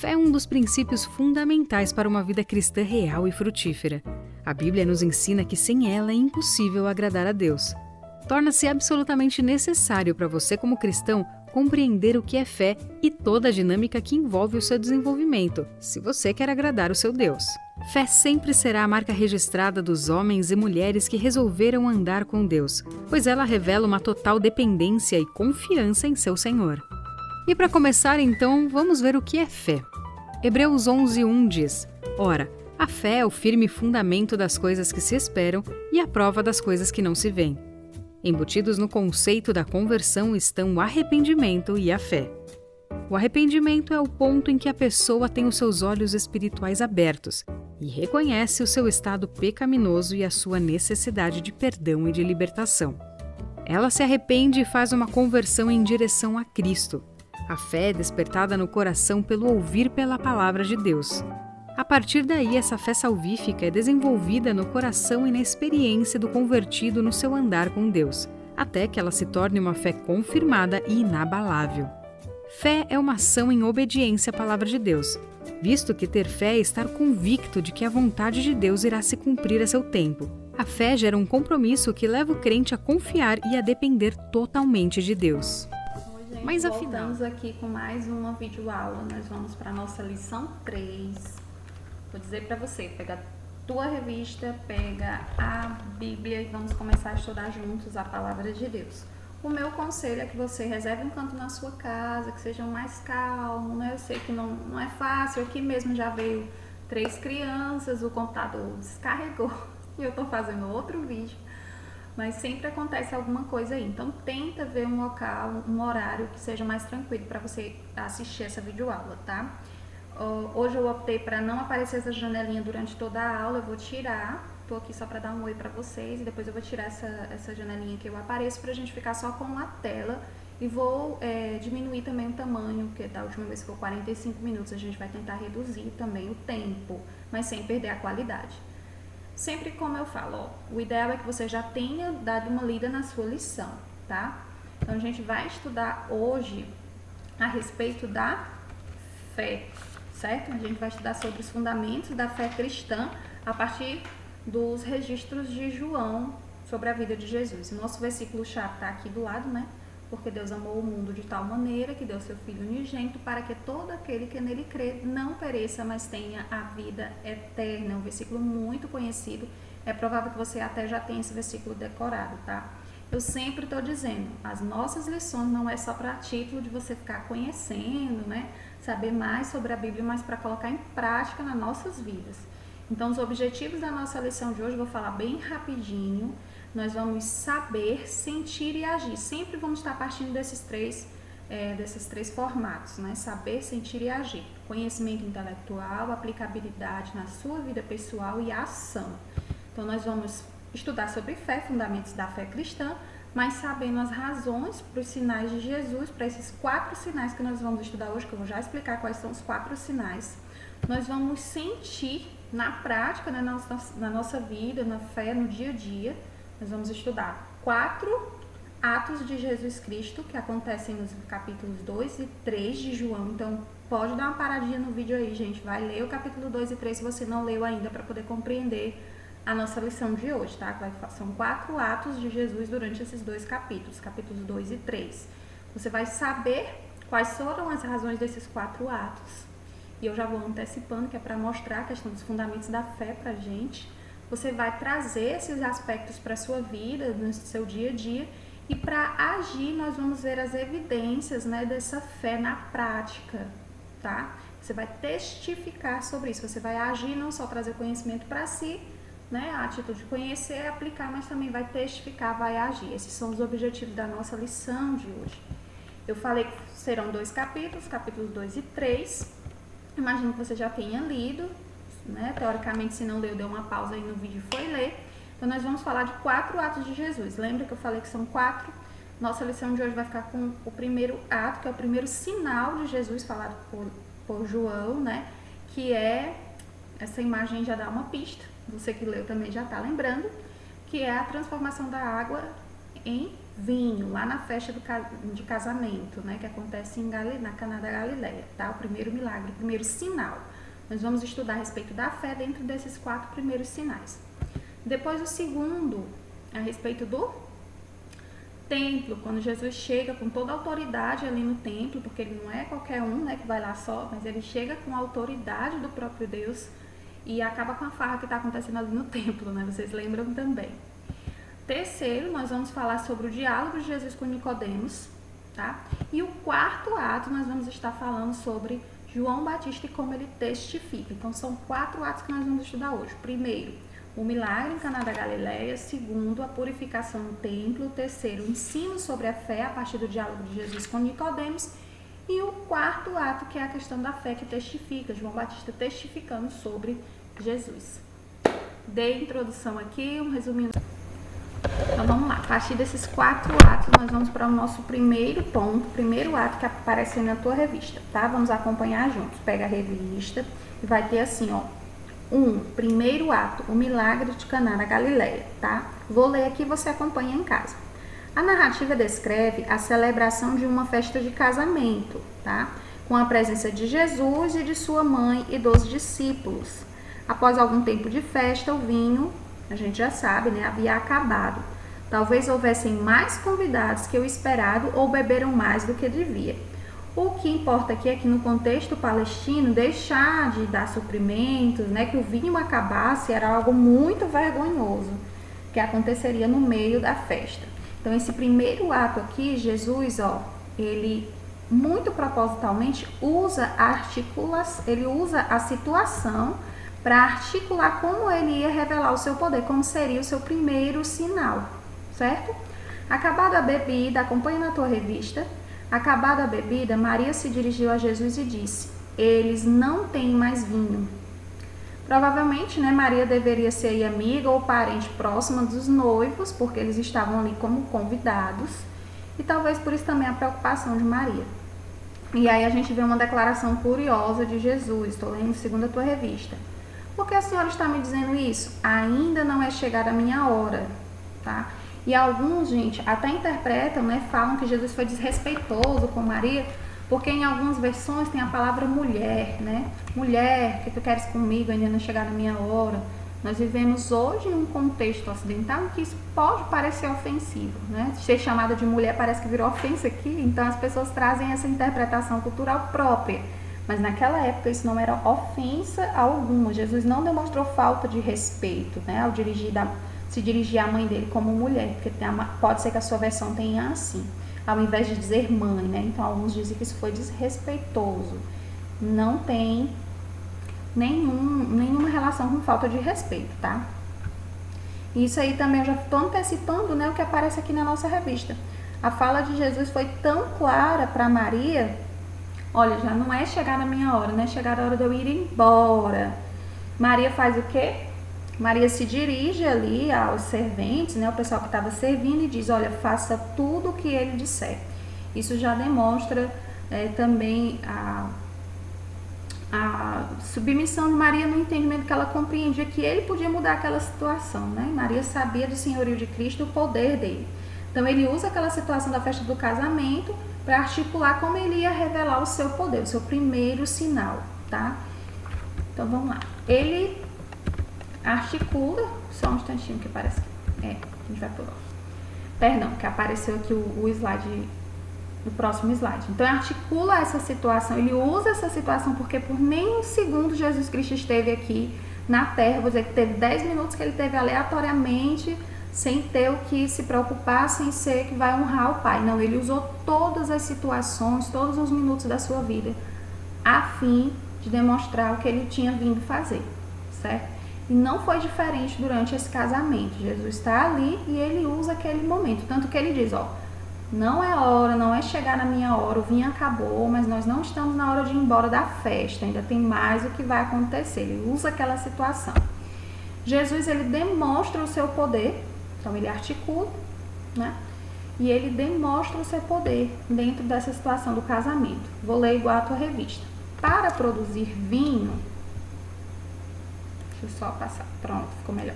Fé é um dos princípios fundamentais para uma vida cristã real e frutífera. A Bíblia nos ensina que sem ela é impossível agradar a Deus. Torna-se absolutamente necessário para você, como cristão, compreender o que é fé e toda a dinâmica que envolve o seu desenvolvimento, se você quer agradar o seu Deus. Fé sempre será a marca registrada dos homens e mulheres que resolveram andar com Deus, pois ela revela uma total dependência e confiança em seu Senhor. E para começar, então, vamos ver o que é fé. Hebreus 11:1 diz: Ora, a fé é o firme fundamento das coisas que se esperam e a prova das coisas que não se veem. Embutidos no conceito da conversão estão o arrependimento e a fé. O arrependimento é o ponto em que a pessoa tem os seus olhos espirituais abertos e reconhece o seu estado pecaminoso e a sua necessidade de perdão e de libertação. Ela se arrepende e faz uma conversão em direção a Cristo. A fé é despertada no coração pelo ouvir pela palavra de Deus. A partir daí, essa fé salvífica é desenvolvida no coração e na experiência do convertido no seu andar com Deus, até que ela se torne uma fé confirmada e inabalável. Fé é uma ação em obediência à palavra de Deus, visto que ter fé é estar convicto de que a vontade de Deus irá se cumprir a seu tempo. A fé gera um compromisso que leva o crente a confiar e a depender totalmente de Deus. Mas afinal, voltamos aqui com mais uma videoaula. Nós vamos para a nossa lição 3. Vou dizer para você, pega a tua revista, pega a Bíblia e vamos começar a estudar juntos a palavra de Deus. O meu conselho é que você reserve um canto na sua casa, que seja mais calmo, né? Eu sei que não é fácil, aqui mesmo já veio 3 crianças, o computador descarregou e eu tô fazendo outro vídeo, mas sempre acontece alguma coisa aí. Então tenta ver um local, um horário que seja mais tranquilo para você assistir essa videoaula, tá? Hoje eu optei para não aparecer essa janelinha durante toda a aula, eu vou tirar, tô aqui só para dar um oi para vocês e depois eu vou tirar essa janelinha que eu apareço pra gente ficar só com a tela e vou diminuir também o tamanho, porque da última vez ficou 45 minutos, a gente vai tentar reduzir também o tempo, mas sem perder a qualidade. Sempre como eu falo, o ideal é que você já tenha dado uma lida na sua lição, tá? Então a gente vai estudar hoje a respeito da fé, certo? A gente vai estudar sobre os fundamentos da fé cristã a partir dos registros de João sobre a vida de Jesus. O nosso versículo-chave está aqui do lado, né? Porque Deus amou o mundo de tal maneira que deu seu Filho unigênito para que todo aquele que nele crê não pereça, mas tenha a vida eterna. É um versículo muito conhecido. É provável que você até já tenha esse versículo decorado, tá? Eu sempre estou dizendo, as nossas lições não é só para título de você ficar conhecendo, né? Saber mais sobre a Bíblia, mas para colocar em prática nas nossas vidas. Então, os objetivos da nossa lição de hoje, eu vou falar bem rapidinho. Nós vamos saber, sentir e agir. Sempre vamos estar partindo desses três formatos, né? Saber, sentir e agir. Conhecimento intelectual, aplicabilidade na sua vida pessoal e ação. Então, nós vamos estudar sobre fé, fundamentos da fé cristã, mas sabendo as razões para os sinais de Jesus, para esses 4 sinais que nós vamos estudar hoje, que eu vou já explicar quais são os 4 sinais. Nós vamos sentir na prática, né, na nossa vida, na fé, no dia a dia. Nós vamos estudar 4 atos de Jesus Cristo que acontecem nos capítulos 2 e 3 de João. Então, pode dar uma paradinha no vídeo aí, gente. Vai ler o capítulo 2 e 3 se você não leu ainda, para poder compreender a nossa lição de hoje, tá? São 4 atos de Jesus durante esses 2 capítulos, capítulos 2 e 3. Você vai saber quais foram as razões desses 4 atos. E eu já vou antecipando, que é para mostrar a questão dos fundamentos da fé pra gente. Você vai trazer esses aspectos para a sua vida, no seu dia a dia, e para agir nós vamos ver as evidências, né, dessa fé na prática, tá? Você vai testificar sobre isso, você vai agir, não só trazer conhecimento para si, né, a atitude de conhecer, aplicar, mas também vai testificar, vai agir. Esses são os objetivos da nossa lição de hoje. Eu falei que serão 2 capítulos, capítulos 2 e 3. Imagino que você já tenha lido, né? Teoricamente, se não leu, deu uma pausa aí no vídeo e foi ler. Então, nós vamos falar de 4 atos de Jesus. Lembra que eu falei que são 4? Nossa lição de hoje vai ficar com o primeiro ato, que é o primeiro sinal de Jesus falado por João, né? Que é, essa imagem já dá uma pista, você que leu também já está lembrando, que é a transformação da água em vinho lá na festa de casamento, né, que acontece na Caná da Galileia, tá? O primeiro milagre, o primeiro sinal. Nós vamos estudar a respeito da fé dentro desses 4 primeiros sinais. Depois o segundo, a respeito do templo, quando Jesus chega com toda a autoridade ali no templo, porque ele não é qualquer um, né, que vai lá só, mas ele chega com a autoridade do próprio Deus e acaba com a farra que está acontecendo ali no templo, né? Vocês lembram também. Terceiro, nós vamos falar sobre o diálogo de Jesus com Nicodemos, tá? E o quarto ato, nós vamos estar falando sobre João Batista e como ele testifica. Então, são 4 atos que nós vamos estudar hoje. Primeiro, o milagre em Caná da Galileia. Segundo, a purificação no templo. Terceiro, o ensino sobre a fé a partir do diálogo de Jesus com Nicodemos. E o quarto ato, que é a questão da fé que testifica, João Batista testificando sobre Jesus. Dei introdução aqui, um resuminho. Então vamos lá, a partir desses 4 atos nós vamos para o nosso primeiro ponto, primeiro ato que aparece na tua revista, tá? Vamos acompanhar juntos. Pega a revista e vai ter assim, ó, primeiro ato, o milagre de Caná da Galileia, tá? Vou ler aqui e você acompanha em casa. A narrativa descreve a celebração de uma festa de casamento, tá? Com a presença de Jesus e de sua mãe e dos discípulos. Após algum tempo de festa, o vinho, a gente já sabe, né, havia acabado. Talvez houvessem mais convidados que o esperado ou beberam mais do que devia. O que importa aqui é que no contexto palestino, deixar de dar suprimentos, né, que o vinho acabasse, era algo muito vergonhoso, que aconteceria no meio da festa. Então, esse primeiro ato aqui, Jesus, ó, ele muito propositalmente usa a situação para articular como ele ia revelar o seu poder, como seria o seu primeiro sinal, certo? Acabada a bebida, acompanha na tua revista. Acabada a bebida, Maria se dirigiu a Jesus e disse: eles não têm mais vinho. Provavelmente, né, Maria deveria ser amiga ou parente próxima dos noivos, porque eles estavam ali como convidados, e talvez por isso também a preocupação de Maria. E aí a gente vê uma declaração curiosa de Jesus, estou lendo segundo a tua revista. Por que a senhora está me dizendo isso? Ainda não é chegada a minha hora, tá? E alguns, gente, até interpretam, né, falam que Jesus foi desrespeitoso com Maria, porque em algumas versões tem a palavra mulher, né? Mulher, o que tu queres comigo? Ainda não é chegada a minha hora. Nós vivemos hoje em um contexto ocidental em que isso pode parecer ofensivo, né? Ser chamada de mulher parece que virou ofensa aqui, então as pessoas trazem essa interpretação cultural própria. Mas naquela época isso não era ofensa alguma. Jesus não demonstrou falta de respeito, né, ao se dirigir à mãe dele como mulher, porque pode ser que a sua versão tenha assim, ao invés de dizer mãe, né? Então alguns dizem que isso foi desrespeitoso. Não tem nenhuma relação com falta de respeito, tá? Isso aí também eu já estou antecipando, né, o que aparece aqui na nossa revista. A fala de Jesus foi tão clara para Maria. Olha, já não é chegar na minha hora, né? Chegar a hora de eu ir embora. Maria faz o quê? Maria se dirige ali aos serventes, né? O pessoal que estava servindo, e diz: olha, faça tudo o que ele disser. Isso já demonstra também a submissão de Maria no entendimento que ela compreendia que ele podia mudar aquela situação, né? Maria sabia do senhorio de Cristo, o poder dele. Então ele usa aquela situação da festa do casamento para articular como ele ia revelar o seu poder, o seu primeiro sinal, tá? Então vamos lá. Ele articula, só um instantinho que parece que a gente vai por lá. Perdão, que apareceu aqui o slide, o próximo slide. Então articula essa situação, ele usa essa situação porque por nem um segundo Jesus Cristo esteve aqui na terra. Vou dizer que teve 10 minutos que ele teve aleatoriamente, sem ter o que se preocupar, sem ser que vai honrar o Pai. Não, ele usou todas as situações, todos os minutos da sua vida, a fim de demonstrar o que ele tinha vindo fazer, certo? E não foi diferente durante esse casamento. Jesus está ali e ele usa aquele momento. Tanto que ele diz, ó, não é hora, não é chegar na minha hora, o vinho acabou, mas nós não estamos na hora de ir embora da festa, ainda tem mais o que vai acontecer. Ele usa aquela situação. Jesus, ele demonstra o seu poder. Então ele articula, né? E ele demonstra o seu poder dentro dessa situação do casamento. Vou ler igual a tua revista. Para produzir vinho, deixa eu só passar, pronto, ficou melhor.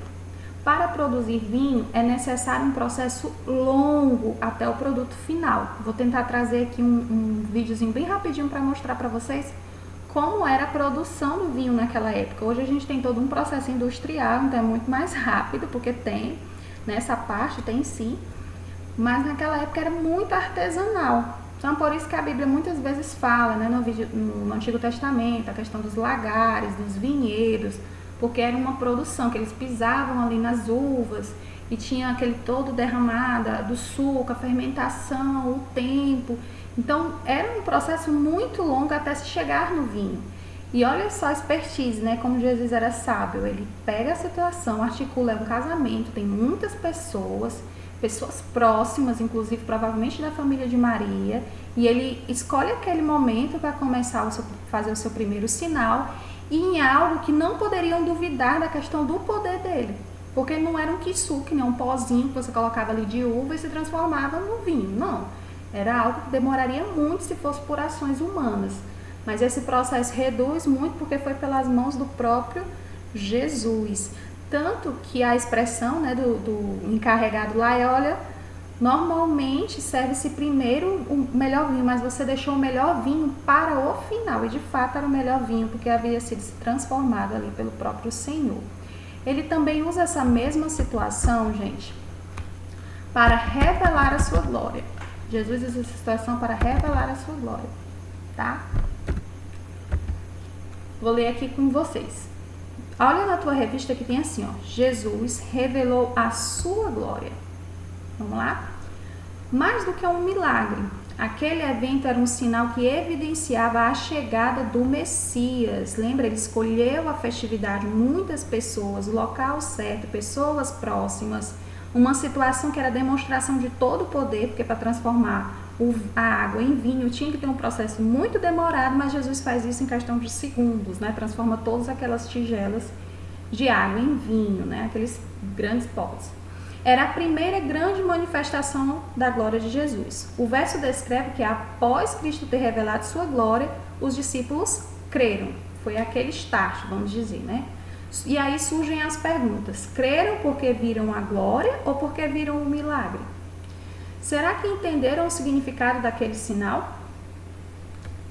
Para produzir vinho é necessário um processo longo até o produto final. Vou tentar trazer aqui um videozinho bem rapidinho para mostrar para vocês como era a produção do vinho naquela época. Hoje a gente tem todo um processo industrial, então é muito mais rápido, porque tem, nessa parte tem sim, mas naquela época era muito artesanal. Então por isso que a Bíblia muitas vezes fala, né, no Antigo Testamento, a questão dos lagares, dos vinhedos, porque era uma produção que eles pisavam ali nas uvas e tinha aquele todo derramado do suco, a fermentação, o tempo. Então era um processo muito longo até se chegar no vinho. E olha só a expertise, né? Como Jesus era sábio. Ele pega a situação, articula um casamento, tem muitas pessoas próximas, inclusive provavelmente da família de Maria, e ele escolhe aquele momento para começar fazer o seu primeiro sinal, e em algo que não poderiam duvidar da questão do poder dele, porque não era um kisuke, né, um pozinho que você colocava ali de uva e se transformava no vinho, não, era algo que demoraria muito se fosse por ações humanas, mas esse processo reduz muito porque foi pelas mãos do próprio Jesus. Tanto que a expressão, né, do encarregado lá é, olha, normalmente serve-se primeiro o melhor vinho, mas você deixou o melhor vinho para o final. E de fato era o melhor vinho, porque havia sido transformado ali pelo próprio Senhor. Ele também usa essa mesma situação, gente, para revelar a sua glória. Jesus usa essa situação para revelar a sua glória, tá? Vou ler aqui com vocês. Olha na tua revista que tem assim, ó, Jesus revelou a sua glória. Vamos lá? Mais do que um milagre, aquele evento era um sinal que evidenciava a chegada do Messias. Lembra? Ele escolheu a festividade, muitas pessoas, o local certo, pessoas próximas, uma situação que era demonstração de todo o poder, porque para transformar a água em vinho tinha que ter um processo muito demorado, mas Jesus faz isso em questão de segundos, né? Transforma todas aquelas tigelas de água em vinho, né? Aqueles grandes potes. Era a primeira grande manifestação da glória de Jesus. O verso descreve que após Cristo ter revelado sua glória, os discípulos creram. Foi aquele start, vamos dizer, né? E aí surgem as perguntas: creram porque viram a glória ou porque viram o milagre? Será que entenderam o significado daquele sinal?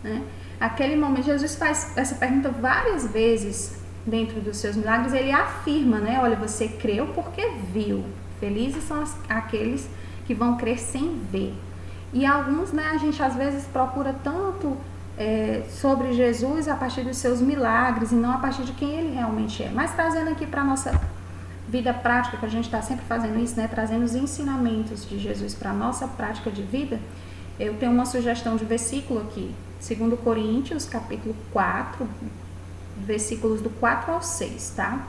Né? Aquele momento, Jesus faz essa pergunta várias vezes dentro dos seus milagres. Ele afirma, né? Olha, você creu porque viu. Felizes são aqueles que vão crer sem ver. E alguns, né, a gente às vezes procura tanto sobre Jesus a partir dos seus milagres e não a partir de quem ele realmente é. Mas trazendo aqui para a nossa vida prática, que a gente está sempre fazendo isso, né? Trazendo os ensinamentos de Jesus para a nossa prática de vida, eu tenho uma sugestão de versículo aqui, 2 Coríntios, capítulo 4, versículos do 4 ao 6, tá?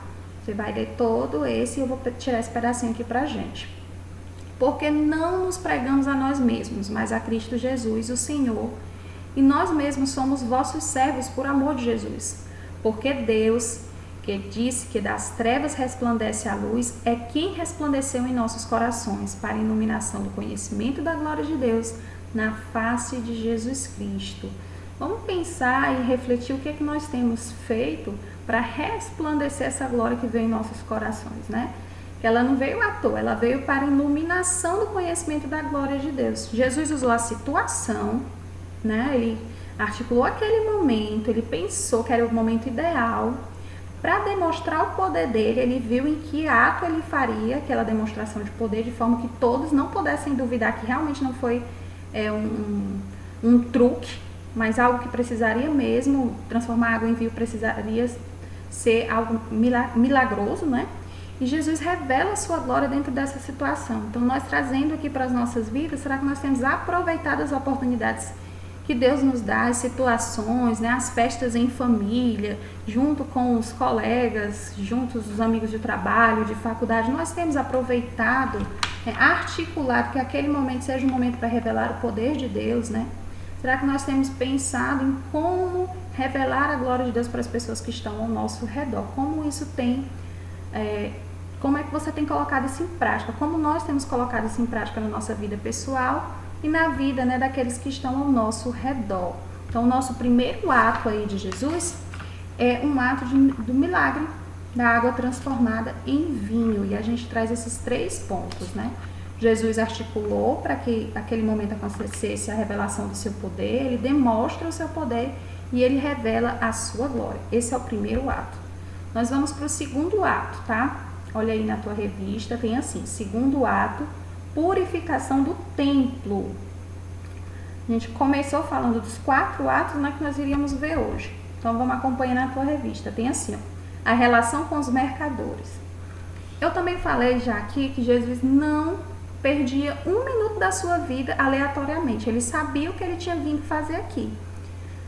Você vai ler todo esse e eu vou tirar esse pedacinho aqui pra gente. Porque não nos pregamos a nós mesmos, mas a Cristo Jesus, o Senhor, e nós mesmos somos vossos servos por amor de Jesus. Porque Deus, que disse que das trevas resplandece a luz, é quem resplandeceu em nossos corações para a iluminação do conhecimento da glória de Deus na face de Jesus Cristo. Vamos pensar e refletir o que é que nós temos feito para resplandecer essa glória que veio em nossos corações, né? Que ela não veio à toa, ela veio para a iluminação do conhecimento da glória de Deus. Jesus usou a situação, né? Ele articulou aquele momento, ele pensou que era o momento ideal para demonstrar o poder dele. Ele viu em que ato ele faria aquela demonstração de poder, de forma que todos não pudessem duvidar que realmente não foi um truque, mas algo que precisaria mesmo, transformar água em vinho precisaria ser algo milagroso, né? E Jesus revela a sua glória dentro dessa situação. Então, nós trazendo aqui para as nossas vidas, será que nós temos aproveitado as oportunidades que Deus nos dá, as situações, né? As festas em família, junto com os colegas, juntos os amigos de trabalho, de faculdade, nós temos aproveitado, articulado que aquele momento seja um momento para revelar o poder de Deus, né? Será que nós temos pensado em como revelar a glória de Deus para as pessoas que estão ao nosso redor? Como isso tem, como é que você tem colocado isso em prática? Como nós temos colocado isso em prática na nossa vida pessoal e na vida, né, daqueles que estão ao nosso redor? Então, o nosso primeiro ato aí de Jesus é um ato do milagre, da água transformada em vinho. E a gente traz esses 3 pontos, né? Jesus articulou para que aquele momento acontecesse a revelação do seu poder, ele demonstra o seu poder e ele revela a sua glória. Esse é o primeiro ato. Nós vamos para o segundo ato, tá? Olha aí na tua revista, tem assim, segundo ato, purificação do templo. A gente começou falando dos 4 atos, né, que nós iríamos ver hoje. Então vamos acompanhar na tua revista. Tem assim, ó, a relação com os mercadores. Eu também falei já aqui que Jesus não perdia 1 minuto da sua vida aleatoriamente. Ele sabia o que ele tinha vindo fazer aqui.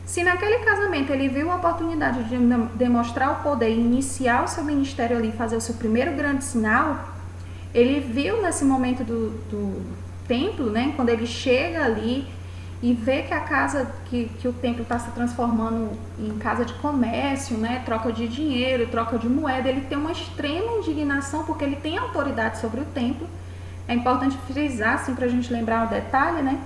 Se naquele casamento ele viu a oportunidade de demonstrar o poder e iniciar o seu ministério ali, fazer o seu primeiro grande sinal, ele viu nesse momento do templo, né, quando ele chega ali e vê que a casa, que o templo está se transformando em casa de comércio, né, troca de dinheiro, troca de moeda, ele tem uma extrema indignação porque ele tem autoridade sobre o templo. É importante frisar, assim, para a gente lembrar um detalhe, né,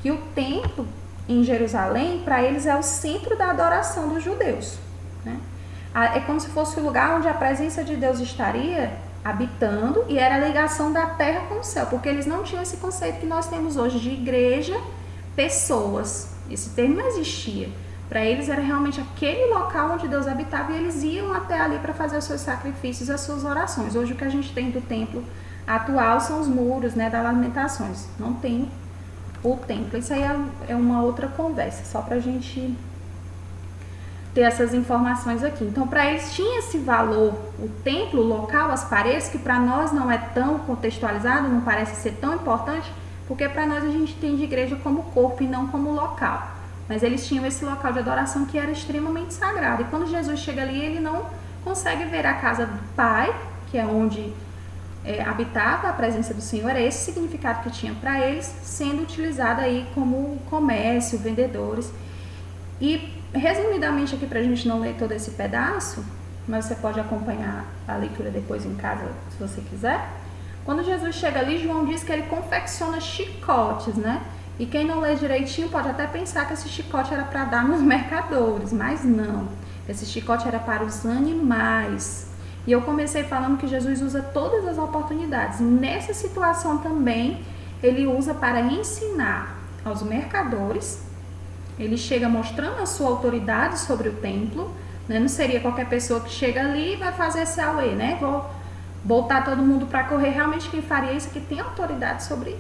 que o templo em Jerusalém, para eles é o centro da adoração dos judeus, né? É como se fosse o lugar onde a presença de Deus estaria habitando e era a ligação da terra com o céu, porque eles não tinham esse conceito que nós temos hoje de igreja, pessoas. Esse termo não existia. Para eles era realmente aquele local onde Deus habitava e eles iam até ali para fazer os seus sacrifícios, as suas orações. Hoje o que a gente tem do templo atual são os muros, né, das lamentações. Não tem o templo. Isso aí é uma outra conversa, só para a gente ter essas informações aqui. Então, para eles tinha esse valor, o templo, o local, as paredes, que para nós não é tão contextualizado, não parece ser tão importante, porque para nós a gente entende igreja como corpo e não como local. Mas eles tinham esse local de adoração que era extremamente sagrado. E quando Jesus chega ali, ele não consegue ver a casa do Pai, que é onde habitava a presença do Senhor, é esse significado que tinha para eles, sendo utilizado aí como comércio, vendedores. E resumidamente aqui, para a gente não ler todo esse pedaço, mas você pode acompanhar a leitura depois em casa, se você quiser. Quando Jesus chega ali, João diz que ele confecciona chicotes, né? E quem não lê direitinho pode até pensar que esse chicote era para dar nos mercadores, mas não. Esse chicote era para os animais. E eu comecei falando que Jesus usa todas as oportunidades. Nessa situação também, ele usa para ensinar aos mercadores. Ele chega mostrando a sua autoridade sobre o templo, né? Não seria qualquer pessoa que chega ali e vai fazer esse auê, né? Vou botar todo mundo para correr. Realmente quem faria isso aqui tem autoridade sobre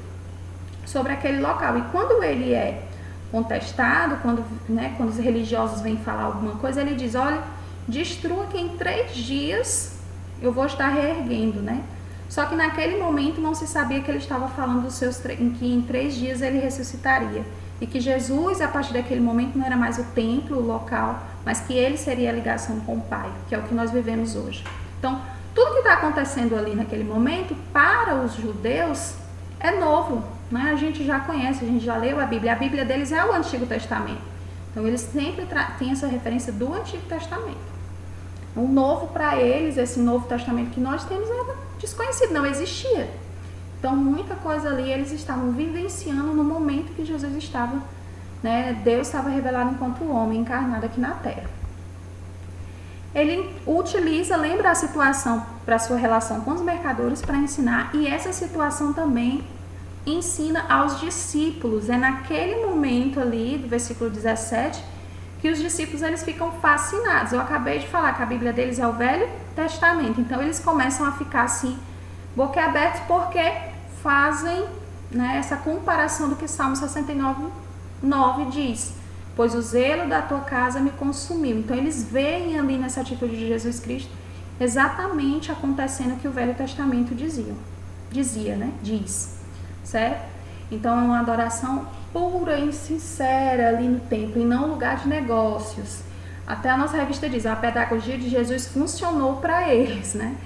aquele local. E quando ele é contestado, quando os religiosos vêm falar alguma coisa, ele diz, olha, destrua que em 3 dias eu vou estar reerguendo, né? Só que naquele momento não se sabia que ele estava falando que em 3 dias ele ressuscitaria. E que Jesus, a partir daquele momento, não era mais o templo, o local, mas que ele seria a ligação com o Pai, que é o que nós vivemos hoje. Então, tudo que está acontecendo ali naquele momento, para os judeus, é novo, né? A gente já conhece, a gente já leu a Bíblia deles é o Antigo Testamento. Então, eles sempre têm essa referência do Antigo Testamento. O novo para eles, esse Novo Testamento que nós temos, era desconhecido, não existia. Então, muita coisa ali eles estavam vivenciando no momento que Jesus estava, né? Deus estava revelado enquanto homem encarnado aqui na Terra. Ele utiliza, lembra a situação para sua relação com os mercadores para ensinar, e essa situação também ensina aos discípulos. É naquele momento ali, do versículo 17, que os discípulos eles ficam fascinados. Eu acabei de falar que a Bíblia deles é o Velho Testamento, então eles começam a ficar assim, boquiabertos, porque fazem, né, essa comparação do que Salmo 69:9 diz, pois o zelo da tua casa me consumiu. Então eles veem ali nessa atitude de Jesus Cristo exatamente acontecendo o que o Velho Testamento dizia, né? Diz, certo? Então é uma adoração pura e sincera ali no templo e não lugar de negócios. Até a nossa revista diz, a pedagogia de Jesus funcionou para eles, né?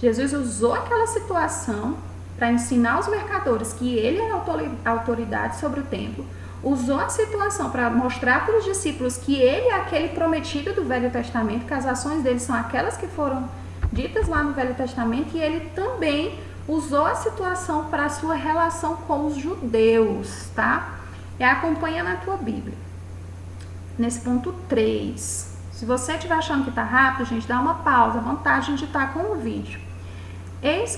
Jesus usou aquela situação para ensinar os mercadores que ele era autoridade sobre o templo, usou a situação para mostrar para os discípulos que ele é aquele prometido do Velho Testamento, que as ações dele são aquelas que foram ditas lá no Velho Testamento, e ele também usou a situação para a sua relação com os judeus, tá? E acompanha na tua Bíblia. Nesse ponto 3, Se você estiver achando que está rápido, gente, dá uma pausa, vantagem de estar com o vídeo.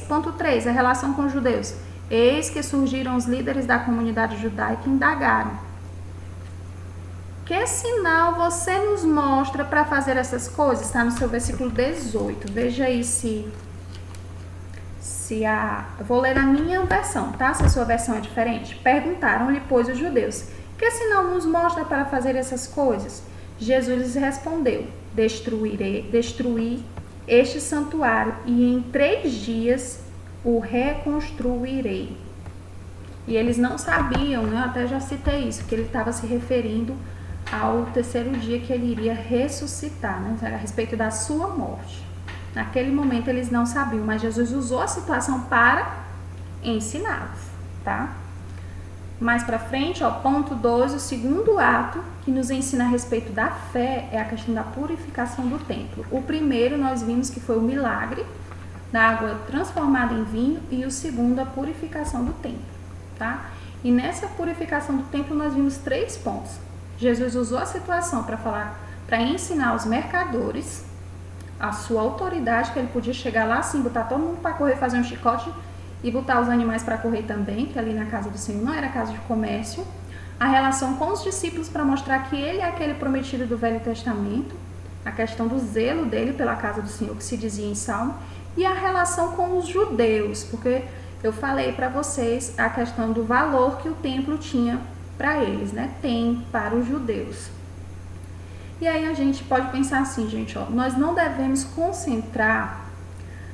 Ponto 3, a relação com os judeus. Eis que surgiram os líderes da comunidade judaica e indagaram: que sinal você nos mostra para fazer essas coisas? Está no seu versículo 18. Veja aí eu vou ler na minha versão, tá? Se a sua versão é diferente. Perguntaram-lhe, pois, os judeus: que sinal nos mostra para fazer essas coisas? Jesus lhes respondeu: destruir este santuário e em 3 dias o reconstruirei. E eles não sabiam, né? Eu até já citei isso, que ele estava se referindo ao 3º dia que ele iria ressuscitar, né? A respeito da sua morte. Naquele momento eles não sabiam, mas Jesus usou a situação para ensiná-los, tá? Mais para frente, ó, ponto 2, o segundo ato que nos ensina a respeito da fé é a questão da purificação do templo. O primeiro nós vimos que foi o milagre da água transformada em vinho e o segundo a purificação do templo, tá? E nessa purificação do templo nós vimos 3 pontos. Jesus usou a situação para ensinar os mercadores a sua autoridade, que ele podia chegar lá assim, botar todo mundo para correr, fazer um chicote e botar os animais para correr também, que ali na casa do Senhor não era casa de comércio. A relação com os discípulos para mostrar que ele é aquele prometido do Velho Testamento, a questão do zelo dele pela casa do Senhor, que se dizia em Salmo, e a relação com os judeus, porque eu falei para vocês a questão do valor que o templo tinha para eles, né? Tem para os judeus. E aí a gente pode pensar assim, gente, ó, nós não devemos concentrar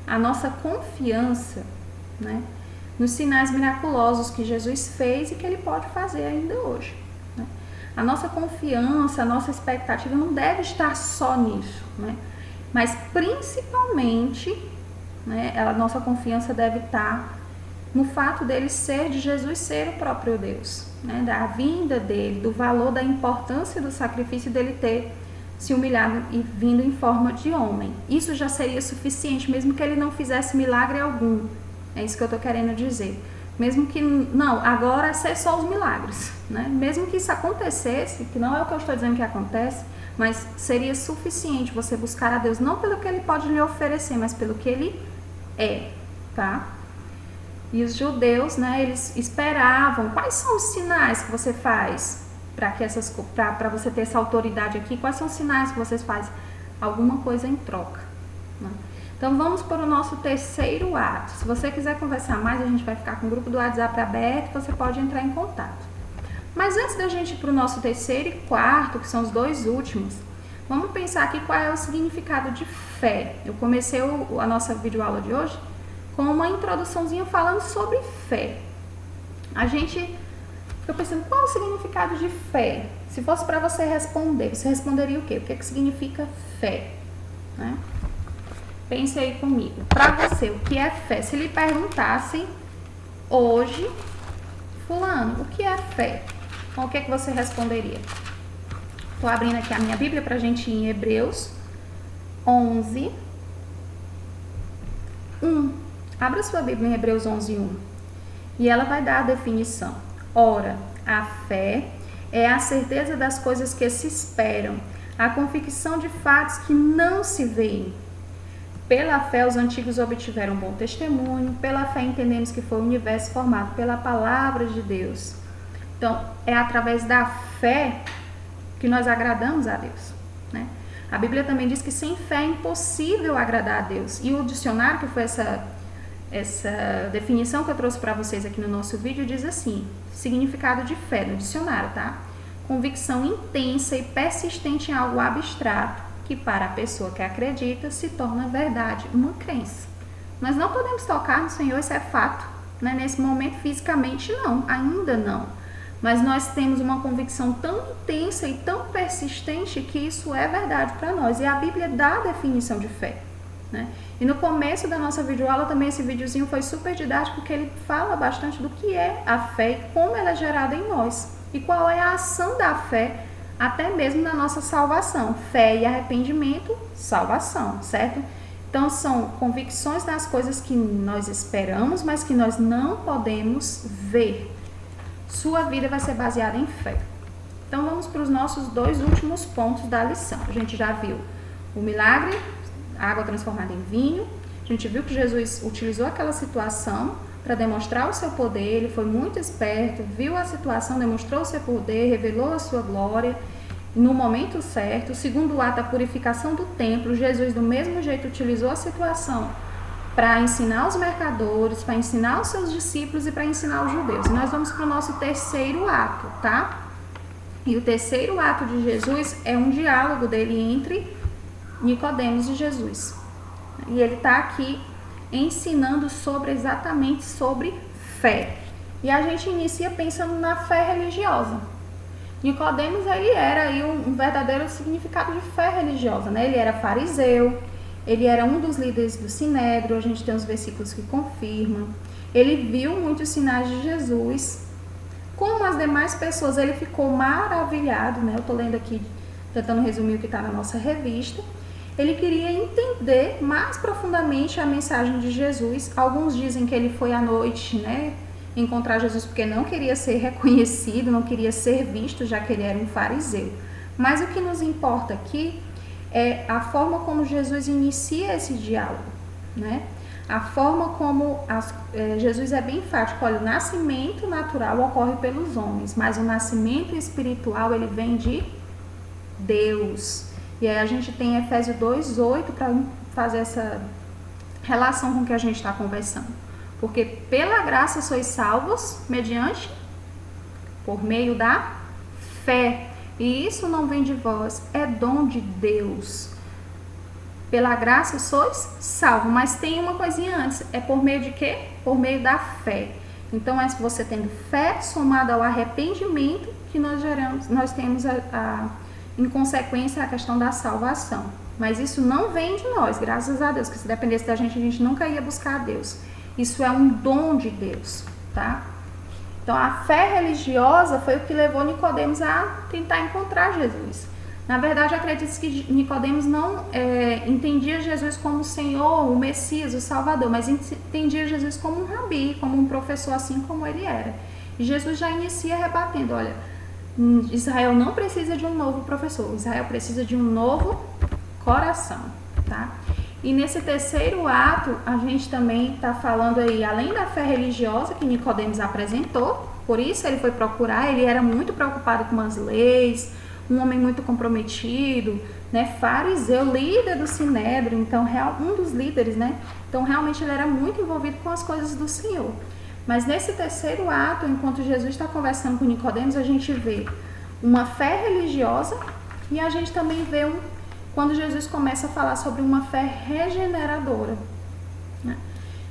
a nossa confiança, né, nos sinais miraculosos que Jesus fez e que ele pode fazer ainda hoje, né? A nossa confiança, a nossa expectativa não deve estar só nisso, né? Mas principalmente, né, a nossa confiança deve estar no fato de Jesus ser o próprio Deus, né, da vinda dele, do valor, da importância do sacrifício dele ter se humilhado e vindo em forma de homem. Isso já seria suficiente, mesmo que ele não fizesse milagre algum. É isso que eu estou querendo dizer. Mesmo que, não, agora é ser só os milagres, né? Mesmo que isso acontecesse, que não é o que eu estou dizendo que acontece, mas seria suficiente você buscar a Deus, não pelo que ele pode lhe oferecer, mas pelo que ele é, tá? E os judeus, né, eles esperavam, quais são os sinais que você faz para você ter essa autoridade aqui? Quais são os sinais que vocês fazem? Alguma coisa em troca, né? Então vamos para o nosso 3º ato. Se você quiser conversar mais, a gente vai ficar com o grupo do WhatsApp aberto, você pode entrar em contato. Mas antes da gente ir para o nosso 3º e 4º, que são os 2 últimos, vamos pensar aqui qual é o significado de fé. Eu comecei a nossa videoaula de hoje com uma introduçãozinha falando sobre fé. A gente fica pensando, qual é o significado de fé? Se fosse para você responder, você responderia o quê? O que é que significa fé, né? Pense aí comigo. Para você, o que é fé? Se lhe perguntassem hoje, fulano, o que é fé? Então, o que é que você responderia? Estou abrindo aqui a minha Bíblia para a gente ir em Hebreus 11, 1. Abra sua Bíblia em Hebreus 11, 1. E ela vai dar a definição. Ora, a fé é a certeza das coisas que se esperam, a convicção de fatos que não se veem. Pela fé, os antigos obtiveram bom testemunho. Pela fé, entendemos que foi o universo formado pela palavra de Deus. Então, é através da fé que nós agradamos a Deus, né? A Bíblia também diz que sem fé é impossível agradar a Deus. E o dicionário, que foi essa definição que eu trouxe para vocês aqui no nosso vídeo, diz assim: significado de fé no dicionário, tá? Convicção intensa e persistente em algo abstrato, que para a pessoa que acredita se torna verdade, uma crença. Nós não podemos tocar no Senhor, isso é fato, né? Nesse momento fisicamente não, ainda não. Mas nós temos uma convicção tão intensa e tão persistente que isso é verdade para nós. E a Bíblia dá a definição de fé, né? E no começo da nossa videoaula também esse videozinho foi super didático, porque ele fala bastante do que é a fé e como ela é gerada em nós. E qual é a ação da fé até mesmo na nossa salvação. Fé e arrependimento, salvação, certo? Então são convicções das coisas que nós esperamos, mas que nós não podemos ver. Sua vida vai ser baseada em fé, Então vamos para os nossos 2 últimos pontos da lição. A gente já viu o milagre, a água transformada em vinho. A gente viu que Jesus utilizou aquela situação para demonstrar o seu poder. Ele foi muito esperto, viu a situação, demonstrou o seu poder, revelou a sua glória no momento certo. O segundo ato, a purificação do templo. Jesus, do mesmo jeito, utilizou a situação para ensinar os mercadores, para ensinar os seus discípulos e para ensinar os judeus. E nós vamos para o nosso terceiro ato, tá? E o terceiro ato de Jesus é um diálogo dele entre Nicodemos e Jesus. E ele está aqui ensinando exatamente sobre fé. E a gente inicia pensando na fé religiosa. Nicodemos, ele era aí um verdadeiro significado de fé religiosa, né? Ele era fariseu, ele era um dos líderes do Sinédrio, a gente tem os versículos que confirmam. Ele viu muitos sinais de Jesus. Como as demais pessoas, ele ficou maravilhado, né? Eu estou lendo aqui, tentando resumir o que está na nossa revista. Ele queria entender mais profundamente a mensagem de Jesus. Alguns dizem que ele foi à noite, né, encontrar Jesus porque não queria ser reconhecido, não queria ser visto, já que ele era um fariseu. Mas o que nos importa aqui é a forma como Jesus inicia esse diálogo, né? A forma como Jesus é bem enfático. Olha, o nascimento natural ocorre pelos homens, mas o nascimento espiritual, ele vem de Deus. E aí a gente tem Efésios 2:8 para fazer essa relação com o que a gente está conversando. Porque pela graça sois salvos por meio da fé. E isso não vem de vós, é dom de Deus. Pela graça sois salvos. Mas tem uma coisinha antes, é por meio de quê? Por meio da fé. Então é você tendo fé somada ao arrependimento que nós temos em consequência a questão da salvação. Mas isso não vem de nós, graças a Deus, que se dependesse da gente nunca ia buscar a Deus. Isso é um dom de Deus, tá? Então a fé religiosa foi o que levou Nicodemos a tentar encontrar Jesus. Na verdade, acredito que Nicodemos não entendia Jesus como o Senhor, o Messias, o Salvador, mas entendia Jesus como um rabi, como um professor, assim como ele era. E Jesus já inicia rebatendo, olha, Israel não precisa de um novo professor, Israel precisa de um novo coração, tá? E nesse terceiro ato, a gente também está falando aí, além da fé religiosa que Nicodemos apresentou, por isso ele foi procurar, ele era muito preocupado com as leis, um homem muito comprometido, né, fariseu, líder do Sinédrio, então um dos líderes, né? Então realmente ele era muito envolvido com as coisas do Senhor. Mas nesse terceiro ato, enquanto Jesus está conversando com Nicodemos, a gente vê uma fé religiosa e a gente também vê quando Jesus começa a falar sobre uma fé regeneradora, né?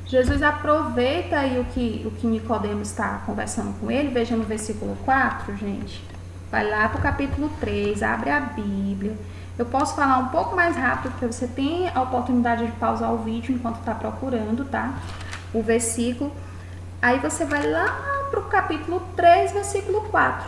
Jesus aproveita aí o que Nicodemos está conversando com ele. Veja no versículo 4, gente. Vai lá para o capítulo 3, abre a Bíblia. Eu posso falar um pouco mais rápido, porque você tem a oportunidade de pausar o vídeo enquanto está procurando, tá? O versículo. Aí você vai lá para o capítulo 3, versículo 4.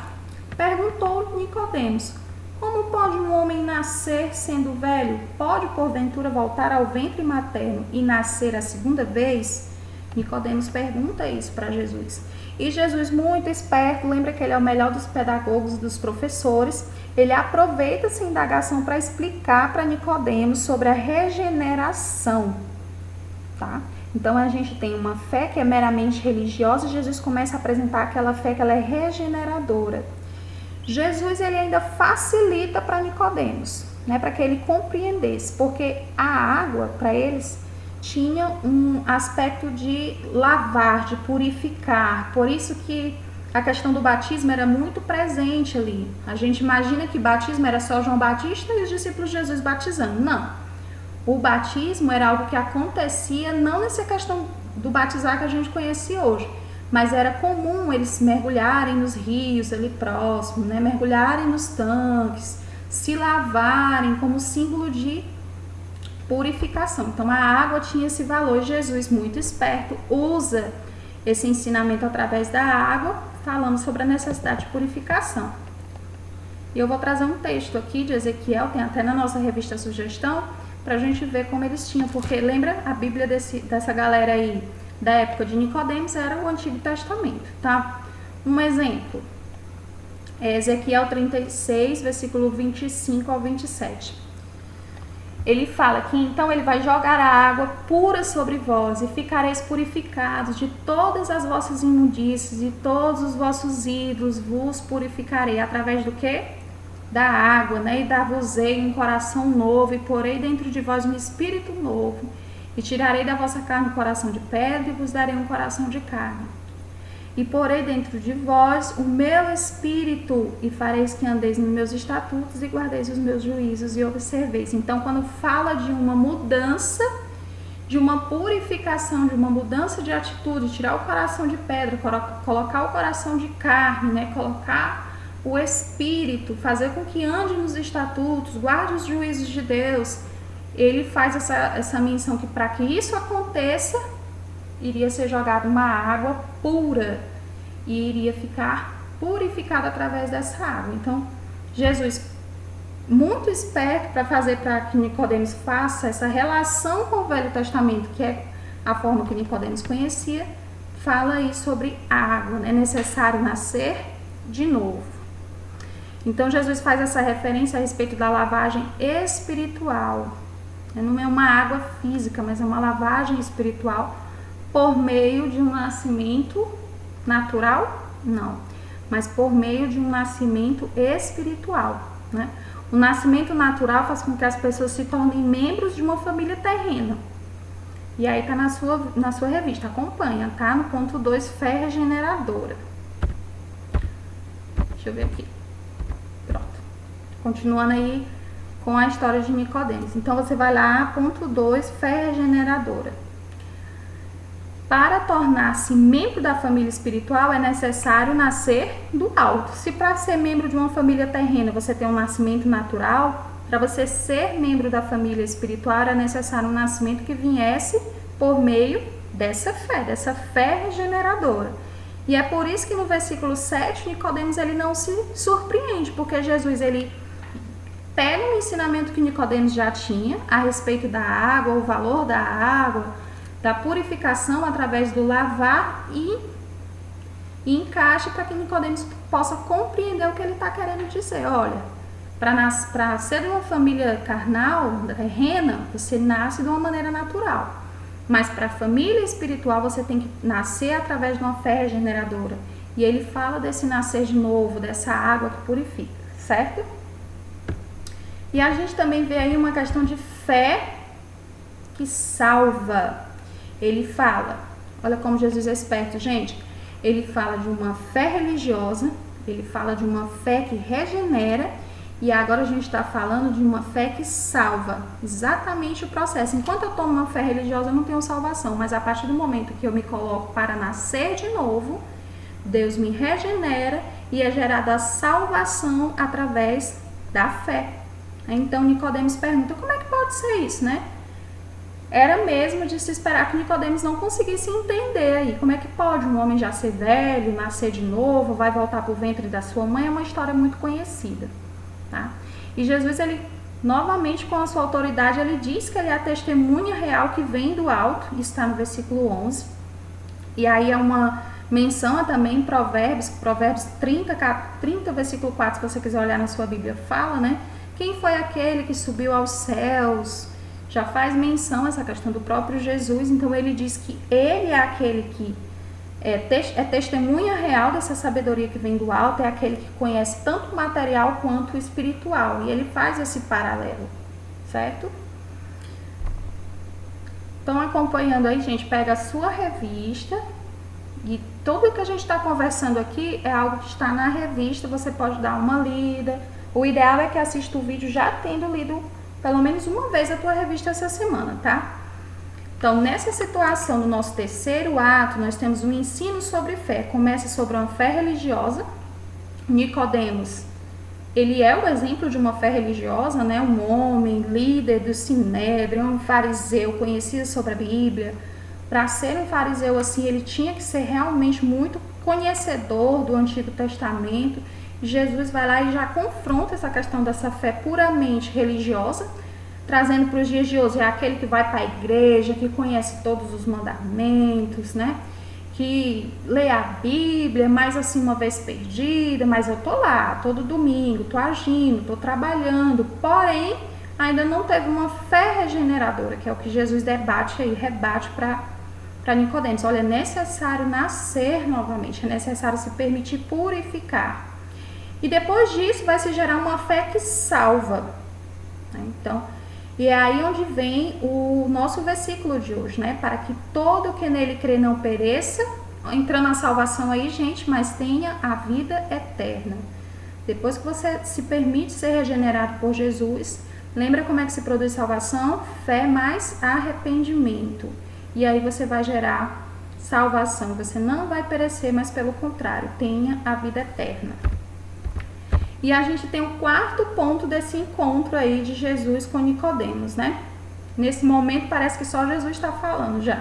Perguntou Nicodemos: como pode um homem nascer sendo velho? Pode, porventura, voltar ao ventre materno e nascer a segunda vez? Nicodemos pergunta isso para Jesus. E Jesus, muito esperto, lembra que ele é o melhor dos pedagogos, dos professores, ele aproveita essa indagação para explicar para Nicodemos sobre a regeneração, tá? Então a gente tem uma fé que é meramente religiosa e Jesus começa a apresentar aquela fé que ela é regeneradora. Jesus, ele ainda facilita para Nicodemos, né, para que ele compreendesse, porque a água para eles tinha um aspecto de lavar, de purificar. Por isso que a questão do batismo era muito presente ali. A gente imagina que batismo era só João Batista e os discípulos de Jesus batizando. Não. O batismo era algo que acontecia não nessa questão do batizar que a gente conhece hoje, mas era comum eles mergulharem nos rios ali próximos, né? Mergulharem nos tanques, se lavarem como símbolo de purificação. Então a água tinha esse valor. Jesus, muito esperto, usa esse ensinamento através da água, falando sobre a necessidade de purificação. E eu vou trazer um texto aqui de Ezequiel, tem até na nossa revista Sugestão, para a gente ver como eles tinham, porque lembra, a Bíblia dessa galera aí da época de Nicodemos era o Antigo Testamento, tá? Um exemplo, Ezequiel 36, versículo 25 ao 27. Ele fala que então ele vai jogar a água pura sobre vós e ficareis purificados de todas as vossas imundícies e todos os vossos ídolos vos purificarei. Através do quê? Da água, né? E dar-vos-ei um coração novo e porei dentro de vós um espírito novo e tirarei da vossa carne um coração de pedra e vos darei um coração de carne. E porei dentro de vós o meu espírito, e fareis que andeis nos meus estatutos e guardeis os meus juízos e observeis. Então, quando fala de uma mudança, de uma purificação, de uma mudança de atitude, tirar o coração de pedra, colocar o coração de carne, né? Colocar o espírito, fazer com que ande nos estatutos, guarde os juízos de Deus, ele faz essa menção que para que isso aconteça, iria ser jogada uma água pura e iria ficar purificada através dessa água. Então, Jesus, muito esperto para fazer para que Nicodemos faça essa relação com o Velho Testamento, que é a forma que Nicodemos conhecia, fala aí sobre água, é necessário nascer de novo. Então, Jesus faz essa referência a respeito da lavagem espiritual. Não é uma água física, mas é uma lavagem espiritual por meio de um nascimento natural? Não, mas por meio de um nascimento espiritual, né? O nascimento natural faz com que as pessoas se tornem membros de uma família terrena. E aí tá na sua revista, acompanha, tá? No ponto 2, fé regeneradora. Deixa eu ver aqui. Pronto. Continuando aí com a história de Nicodemos. Então você vai lá, ponto 2, fé regeneradora. Para tornar-se membro da família espiritual é necessário nascer do alto. Se para ser membro de uma família terrena você tem um nascimento natural, para você ser membro da família espiritual era necessário um nascimento que viesse por meio dessa fé regeneradora. E é por isso que no versículo 7, Nicodemos ele não se surpreende, porque Jesus ele pega um ensinamento que Nicodemos já tinha a respeito da água, o valor da água, da purificação através do lavar e encaixe para que Nicodemos possa compreender o que ele está querendo dizer. Olha, para ser de uma família carnal, terrena, você nasce de uma maneira natural. Mas para a família espiritual você tem que nascer através de uma fé regeneradora. E ele fala desse nascer de novo, dessa água que purifica, certo? E a gente também vê aí uma questão de fé que salva. Ele fala, olha como Jesus é esperto, gente. Ele fala de uma fé religiosa, ele fala de uma fé que regenera, e agora a gente está falando de uma fé que salva. Exatamente o processo. Enquanto eu tomo uma fé religiosa, eu não tenho salvação, mas a partir do momento que eu me coloco para nascer de novo, Deus me regenera e é gerada a salvação através da fé. Então Nicodemos pergunta, como é que pode ser isso, né? Era mesmo de se esperar que Nicodemos não conseguisse entender aí. Como é que pode um homem já ser velho, nascer de novo, vai voltar para o ventre da sua mãe? É uma história muito conhecida, tá? E Jesus, ele, novamente com a sua autoridade, ele diz que ele é a testemunha real que vem do alto, está no versículo 11. E aí é uma menção também em Provérbios 30, versículo 4, se você quiser olhar na sua Bíblia, fala, né? Quem foi aquele que subiu aos céus? Já faz menção a essa questão do próprio Jesus, então ele diz que ele é aquele que é testemunha real dessa sabedoria que vem do alto, é aquele que conhece tanto o material quanto o espiritual, e ele faz esse paralelo, certo? Então, acompanhando aí, gente, pega a sua revista, e tudo que a gente está conversando aqui é algo que está na revista, você pode dar uma lida. O ideal é que assista o vídeo já tendo lido pelo menos uma vez a tua revista essa semana, tá? Então, nessa situação do nosso terceiro ato, nós temos um ensino sobre fé. Começa sobre uma fé religiosa. Nicodemos, ele é o exemplo de uma fé religiosa, né? Um homem, líder do Sinédrio, um fariseu, conhecido sobre a Bíblia. Para ser um fariseu assim, ele tinha que ser realmente muito conhecedor do Antigo Testamento. Jesus vai lá e já confronta essa questão dessa fé puramente religiosa, trazendo para os dias de hoje, é aquele que vai para a igreja, que conhece todos os mandamentos, né? que lê a Bíblia, mais assim uma vez perdida, mas eu tô lá todo domingo, tô agindo, tô trabalhando, porém ainda não teve uma fé regeneradora, que é o que Jesus rebate para Nicodemos. Olha, é necessário nascer novamente, é necessário se permitir purificar. E depois disso vai se gerar uma fé que salva. Então, e é aí onde vem o nosso versículo de hoje, né? Para que todo que nele crê não pereça, entrando na salvação aí, gente, mas tenha a vida eterna. Depois que você se permite ser regenerado por Jesus, lembra como é que se produz salvação? Fé mais arrependimento. E aí você vai gerar salvação. Você não vai perecer, mas pelo contrário, tenha a vida eterna. E a gente tem o quarto ponto desse encontro aí de Jesus com Nicodemos, né? Nesse momento parece que só Jesus está falando já.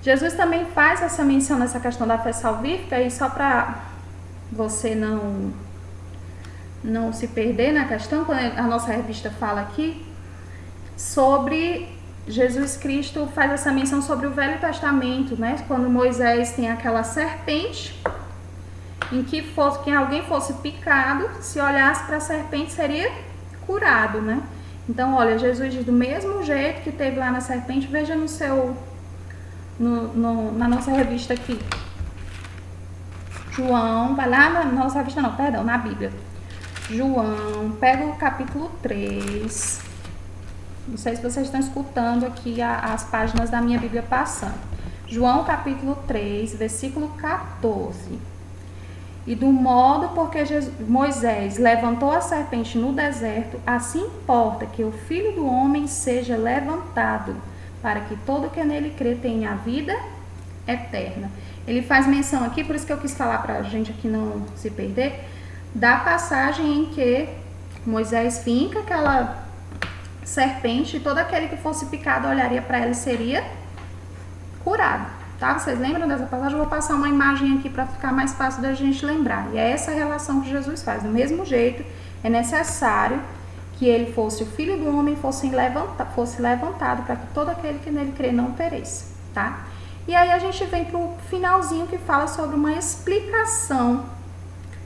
Jesus também faz essa menção nessa questão da fé salvífica, e só para você não se perder na questão, quando a nossa revista fala aqui sobre Jesus Cristo, faz essa menção sobre o Velho Testamento, né? Quando Moisés tem aquela serpente, em que alguém fosse picado, se olhasse para a serpente seria curado, né? Então, olha, Jesus diz do mesmo jeito que teve lá na serpente, veja na nossa revista aqui. João, vai lá na nossa revista não, perdão, na Bíblia. João, pega o capítulo 3. Não sei se vocês estão escutando aqui as páginas da minha Bíblia passando. João, capítulo 3, versículo 14. E do modo porque Moisés levantou a serpente no deserto, assim importa que o Filho do Homem seja levantado, para que todo que nele crê tenha a vida eterna. Ele faz menção aqui, por isso que eu quis falar para a gente aqui não se perder, da passagem em que Moisés finca aquela serpente e todo aquele que fosse picado olharia para ela e seria curado. Tá? Vocês lembram dessa passagem? Eu vou passar uma imagem aqui para ficar mais fácil da gente lembrar. E é essa relação que Jesus faz. Do mesmo jeito, é necessário que ele fosse o Filho do Homem, fosse levantado para que todo aquele que nele crê não pereça. Tá? E aí a gente vem para o finalzinho que fala sobre uma explicação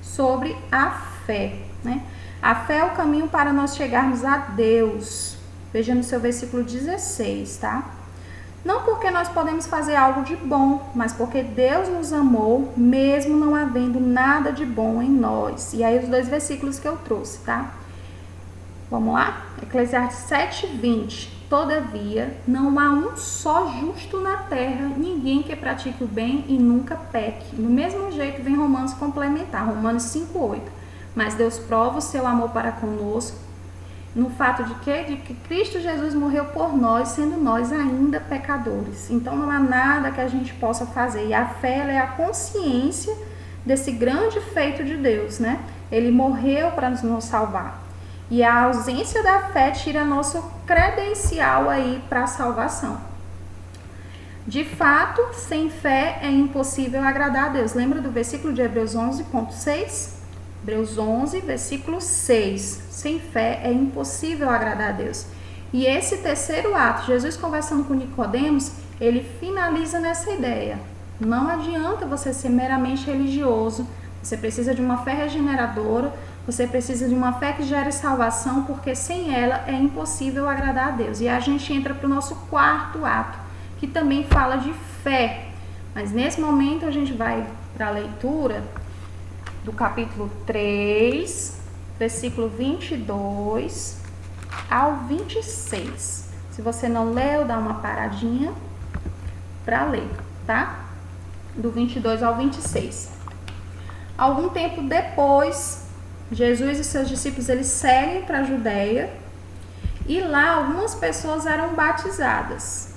sobre a fé. Né? A fé é o caminho para nós chegarmos a Deus. Veja no seu versículo 16, tá? Não porque nós podemos fazer algo de bom, mas porque Deus nos amou, mesmo não havendo nada de bom em nós. E aí os dois versículos que eu trouxe, tá? Vamos lá? Eclesiastes 7:20. Todavia, não há um só justo na terra, ninguém que pratique o bem e nunca peque. Do mesmo jeito vem Romanos complementar, Romanos 5:8. Mas Deus prova o seu amor para conosco, no fato de que Cristo Jesus morreu por nós, sendo nós ainda pecadores. Então não há nada que a gente possa fazer. E a fé, ela é a consciência desse grande feito de Deus, né? Ele morreu para nos salvar. E a ausência da fé tira nosso credencial aí para a salvação. De fato, sem fé é impossível agradar a Deus. Lembra do versículo de Hebreus 11:6? Hebreus 11, versículo 6. Sem fé é impossível agradar a Deus. E esse terceiro ato, Jesus conversando com Nicodemos, ele finaliza nessa ideia. Não adianta você ser meramente religioso, você precisa de uma fé regeneradora, você precisa de uma fé que gere salvação, porque sem ela é impossível agradar a Deus. E a gente entra para o nosso quarto ato, que também fala de fé. Mas nesse momento a gente vai para a leitura do capítulo 3, versículo 22 ao 26. Se você não leu, dá uma paradinha para ler, tá? Do 22 ao 26. Algum tempo depois, Jesus e seus discípulos, eles seguem para a Judéia, e lá algumas pessoas eram batizadas.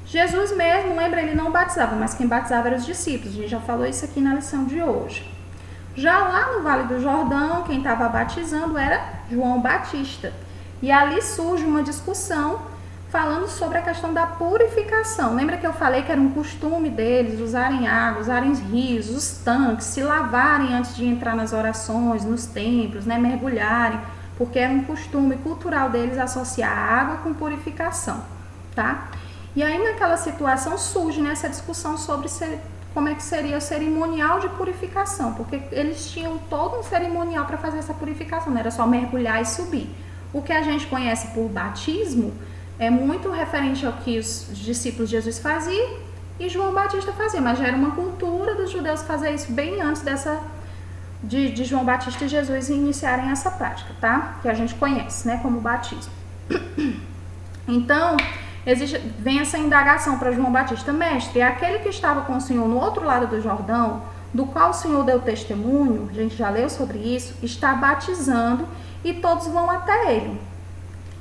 Jesus mesmo, lembra, ele não batizava, mas quem batizava eram os discípulos. A gente já falou isso aqui na lição de hoje. Já lá no Vale do Jordão, quem estava batizando era João Batista. E ali surge uma discussão falando sobre a questão da purificação. Lembra que eu falei que era um costume deles usarem água, usarem rios, os tanques, se lavarem antes de entrar nas orações, nos templos, né, mergulharem, porque era um costume cultural deles associar a água com purificação, tá? E aí naquela situação surge, né, essa discussão sobre como é que seria o cerimonial de purificação, porque eles tinham todo um cerimonial para fazer essa purificação, não era só mergulhar e subir. O que a gente conhece por batismo é muito referente ao que os discípulos de Jesus faziam e João Batista fazia, mas já era uma cultura dos judeus fazer isso bem antes de João Batista e Jesus iniciarem essa prática, tá? Que a gente conhece, né, como batismo. Então, vem essa indagação para João Batista: mestre, aquele que estava com o Senhor no outro lado do Jordão, do qual o Senhor deu testemunho, a gente já leu sobre isso, está batizando e todos vão até ele.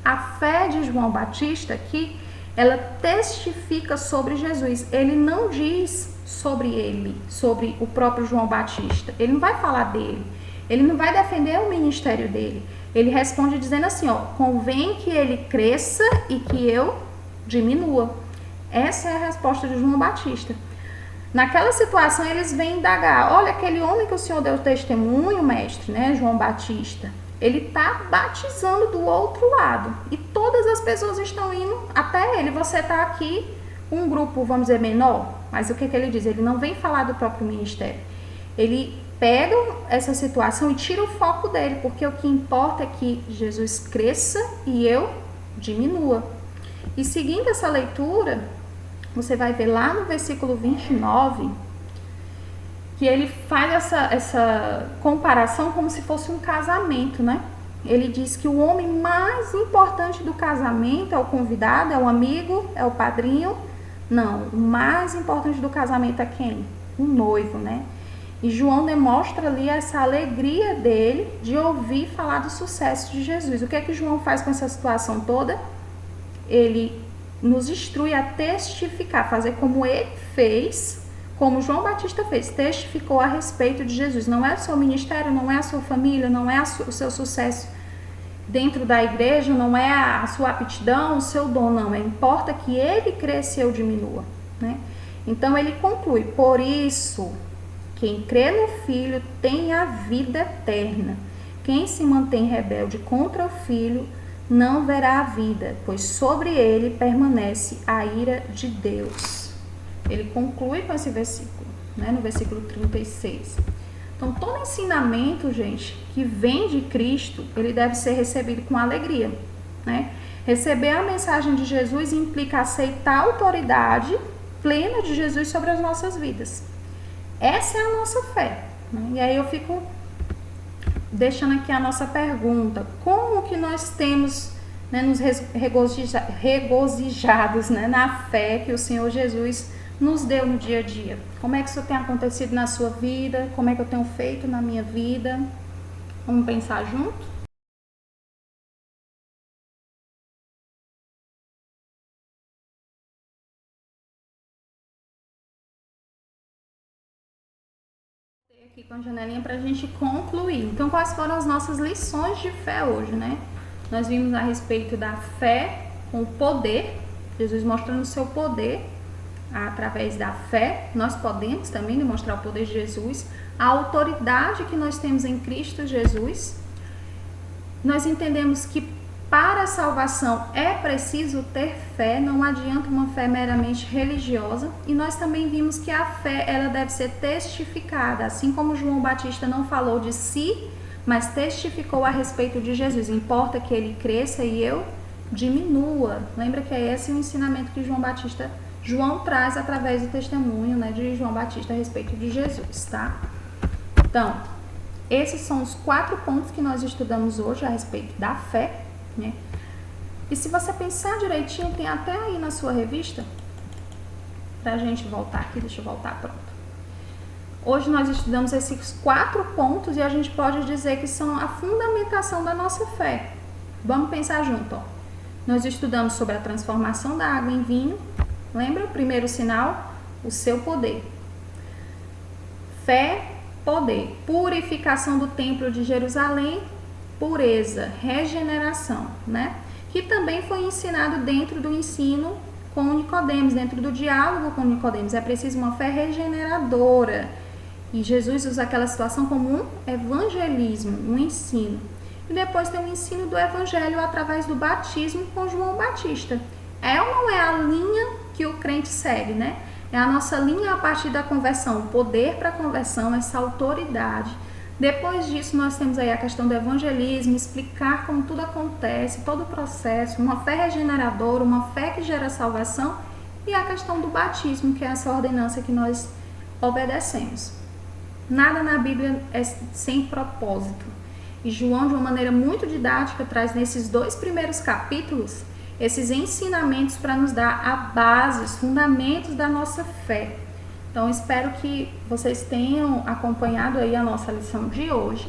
A fé de João Batista aqui, ela testifica sobre Jesus. Ele não diz sobre ele, sobre o próprio João Batista. Ele não vai falar dele. Ele não vai defender o ministério dele. Ele responde dizendo assim, ó: convém que ele cresça e que eu diminua. Essa é a resposta de João Batista. Naquela situação, eles vêm indagar: olha, aquele homem que o Senhor deu testemunho, mestre, né, João Batista, ele está batizando do outro lado e todas as pessoas estão indo até ele. Você está aqui, um grupo, vamos dizer, menor. Mas o que ele diz? Ele não vem falar do próprio ministério. Ele pega essa situação e tira o foco dele, porque o que importa é que Jesus cresça e eu diminua. E seguindo essa leitura, você vai ver lá no versículo 29, que ele faz essa comparação como se fosse um casamento, né? Ele diz que o homem mais importante do casamento é o convidado, é o amigo, é o padrinho. Não, o mais importante do casamento é quem? O noivo, né? E João demonstra ali essa alegria dele de ouvir falar do sucesso de Jesus. O que é que João faz com essa situação toda? Ele nos instrui a testificar, fazer como ele fez, como João Batista fez, testificou a respeito de Jesus. Não é o seu ministério, não é a sua família, não é o seu sucesso dentro da igreja, não é a sua aptidão, o seu dom, não. Importa que ele cresça e eu diminua, né? Então ele conclui: por isso, quem crê no Filho tem a vida eterna. Quem se mantém rebelde contra o Filho não verá a vida, pois sobre ele permanece a ira de Deus. Ele conclui com esse versículo, né, no versículo 36. Então, todo ensinamento, gente, que vem de Cristo, ele deve ser recebido com alegria, né? Receber a mensagem de Jesus implica aceitar a autoridade plena de Jesus sobre as nossas vidas. Essa é a nossa fé, né? E aí eu fico deixando aqui a nossa pergunta: como que nós temos, né, nos regozijados, né, na fé que o Senhor Jesus nos deu no dia a dia? Como é que isso tem acontecido na sua vida? Como é que eu tenho feito na minha vida? Vamos pensar junto? Aqui com a janelinha para a gente concluir. Então, quais foram as nossas lições de fé hoje, né? Nós vimos a respeito da fé com o poder, Jesus mostrando o seu poder. Através da fé, nós podemos também demonstrar o poder de Jesus, a autoridade que nós temos em Cristo Jesus. Nós entendemos que para a salvação é preciso ter fé, não adianta uma fé meramente religiosa. E nós também vimos que a fé, ela deve ser testificada, assim como João Batista não falou de si, mas testificou a respeito de Jesus. Importa que ele cresça e eu diminua. Lembra que é esse o ensinamento que João traz através do testemunho, né, de João Batista a respeito de Jesus, tá? Então, esses são os 4 pontos que nós estudamos hoje a respeito da fé, né? E se você pensar direitinho, tem até aí na sua revista, pra gente voltar aqui, deixa eu voltar, pronto. Hoje nós estudamos esses 4 pontos e a gente pode dizer que são a fundamentação da nossa fé. Vamos pensar junto, ó. Nós estudamos sobre a transformação da água em vinho. Lembra o primeiro sinal? O seu poder. Fé, poder. Purificação do templo de Jerusalém, pureza, regeneração, né? Que também foi ensinado dentro do ensino com Nicodemos, dentro do diálogo com Nicodemos. É preciso uma fé regeneradora. E Jesus usa aquela situação como um evangelismo, um ensino. E depois tem o ensino do evangelho através do batismo com João Batista. É ou não é a linha que o crente segue, né? É a nossa linha a partir da conversão, o poder para a conversão, essa autoridade. Depois disso, nós temos aí a questão do evangelismo, explicar como tudo acontece, todo o processo, uma fé regeneradora, uma fé que gera salvação, e a questão do batismo, que é essa ordenança que nós obedecemos. Nada na Bíblia é sem propósito. E João, de uma maneira muito didática, traz nesses 2 primeiros capítulos esses ensinamentos para nos dar a base, os fundamentos da nossa fé. Então, espero que vocês tenham acompanhado aí a nossa lição de hoje.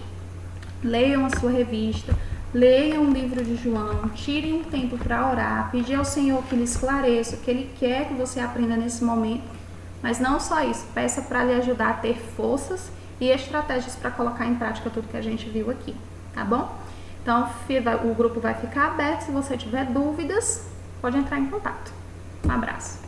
Leiam a sua revista, leiam o livro de João, tirem um tempo para orar, pedir ao Senhor que lhe esclareça o que Ele quer que você aprenda nesse momento. Mas não só isso, peça para lhe ajudar a ter forças e estratégias para colocar em prática tudo que a gente viu aqui, tá bom? Então, o grupo vai ficar aberto. Se você tiver dúvidas, pode entrar em contato. Um abraço.